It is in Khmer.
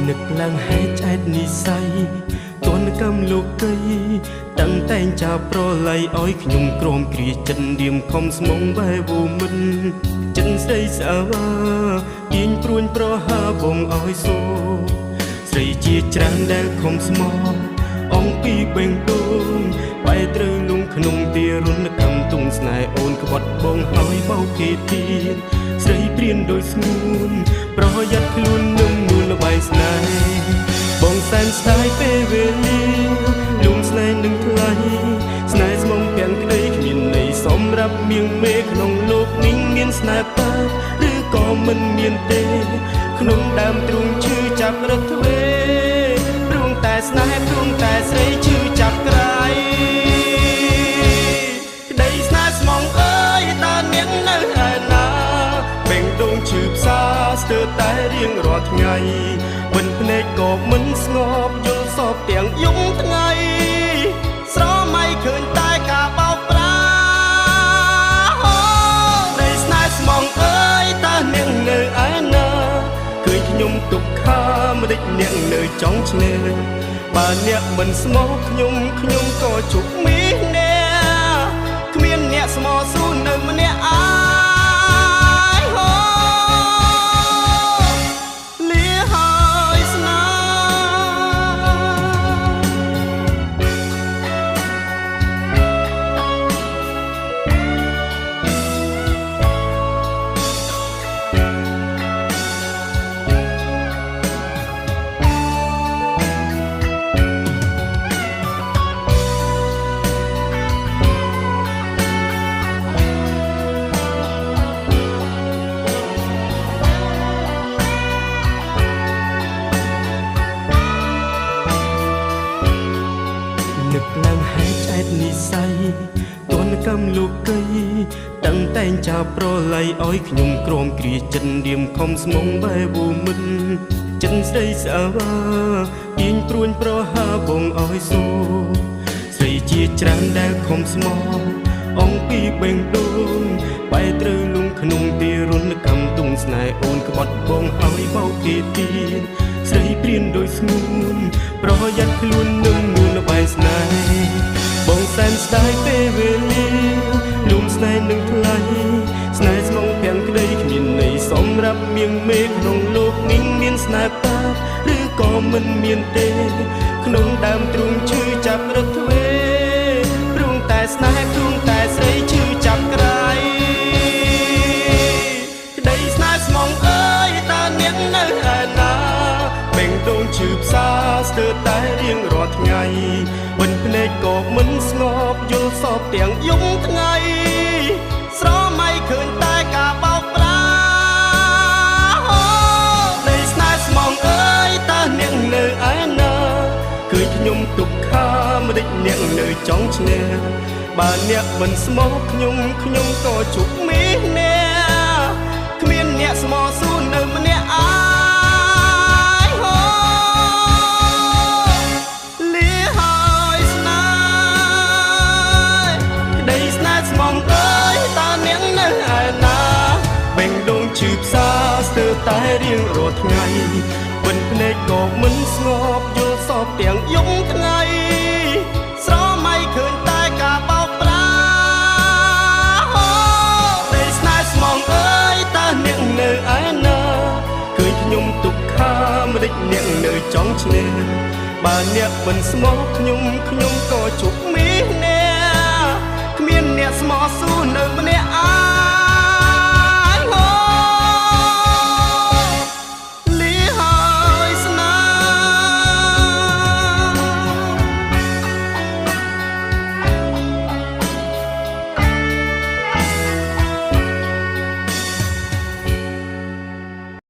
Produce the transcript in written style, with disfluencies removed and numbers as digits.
នឹកឡើងហេតុឆ្អែតនិស័យទនកម្មលោកីតាំងតែងចាប់ប្រឡ័យឲ្យខ្ញុំក្រមគ្រាចិនរៀមខំស្មងបែវមិនចិនស្រីស្អាវ៉ាទាញព្រួញប្រហាបងឲ្យសូស្រីជាច្រើនដែលខំស្មោះអង្គពីបេងដូងបែរត្រូវលងក្នុងទារុណកម្មទុងស្នេហ៍អូនក្បត់បងហើយបោកគេទៀតស្រីព្រានដោយស្ងួនប្រយ័ត្នខ្លួននឹងនួនល្បែងស្នេហ៍បងសែនស្ដាយពេលវេលាលងស្នេហ៍នឹងថ្លៃស្នេហ៍ស្មងពាំងក្តីគ្មានន័យសម្រាប់មៀងមេក្នុងលោកនេះមានស្នេហ៍ប៉ាឬក៏មិនមានទេក្នុងដើមទ្រូងឈឺចាប់រឹកទ្វេព្រមតែស្នេហ៍ព្រមតែស្រីឈឺចាប់ក្រៃក្តីស្នេហ៍ស្មងអើយតើនាងនៅឯណាបេងដូងឈឺផ្សាស្ទើរតែរៀងរាល់ថ្ងៃបិណ្ឌភ្នែកក៏មិនស្ងប់យល់សពទាំងយំថ្ងៃស្រមៃឃើញតែការបោកប្រានៃស្នេហ៍ស្មងអើយតើនាងនៅឯណាឃើញខ្ញុំទុកខាម្ដេចនាងនៅចង់ឆ្នេរបើអ្នកមិនស្មោះខ្ញុំក៏ជប់មីអ្នកគ្មានអ្នកស្មោះស៊ូនៅម្នាក់អាយហូលាហើយស្នេហ៍នឹកឡើងហេតុឆ្អែតនិស័យទនកម្មលោកីតាំងតែងចាប់ប្រឡ័យឲ្យខ្ញុំក្រមគ្រាចិនរៀមខំស្មងបែវមិនចិនស្រីស្អាវ៉ាទាញព្រួញប្រហាបងឲ្យសូស្រីជាច្រើនដែលខំស្មោះអង្គពីបេងដូងបែរត្រូវលងក្នុងទារុណកម្មទុងស្នេហ៍អូនក្បត់បងឲ្យបោកគេទៀតស្រីព្រានដោយស្ងួនប្រយ័ត្នខ្លួននឹងនួនល្បែងស្នេហ៍បងសែនស្ដាយពេលវេលាលំស្នេហ៍នឹងថ្លៃស្នេហ៍ស្មងពាំងក្តីគ្មានន័យសម្រាប់មៀងមេក្នុងលោកនេះមានស្នេហ៍ប៉ាឬក៏មិនមានទេក្នុងដើមទ្រូងឈឺចាប់រឹកទ្វេព្រមតែស្នេហ៍ព្រមតែស្រីឈឺចាប់ក្រៃក្តីស្នេហ៍ស្មងអើយតើនាងនៅឯណាបេងដូងឈឺផ្សាស្ទើរតែរៀងរាល់ថ្ងៃបិណ្ឌភ្នែកក៏មិនស្ងប់យល់សពទាំងយំថ្ងៃស្រមៃឃើញតែការបោកប្រានៃស្នេហ៍ស្មងអើយតើនាងនៅឯណាឃើញខ្ញុំទុកខាម្ដេចនាងនៅចង់ឆ្នេរបើអ្នកមិនស្មោះខ្ញុំក៏ជប់មីអ្នកគ្មានអ្នកស្មោះស៊ូនៅម្នាក់អាយហូលាហើយស្នេហ៍ក្តីស្នេហ៍ស្មងអើយតើនាងនៅឯណាបេងដូងឈឺផ្សាស្ទើរតែរៀងរាល់ថ្ងៃបិណ្ឌភ្នែកក៏មិនស្ងប់យល់សពទាំងយំថ្ងៃស្រមៃឃើញតែការបោកប្រានៃស្នេហ៍ស្មងអើយតើនាងនៅឯណាឃើញខ្ញុំទុកខាម្ដេចនាងនៅចង់ឆ្នេរបើអ្នកមិនស្មោះខ្ញុំក៏ជប់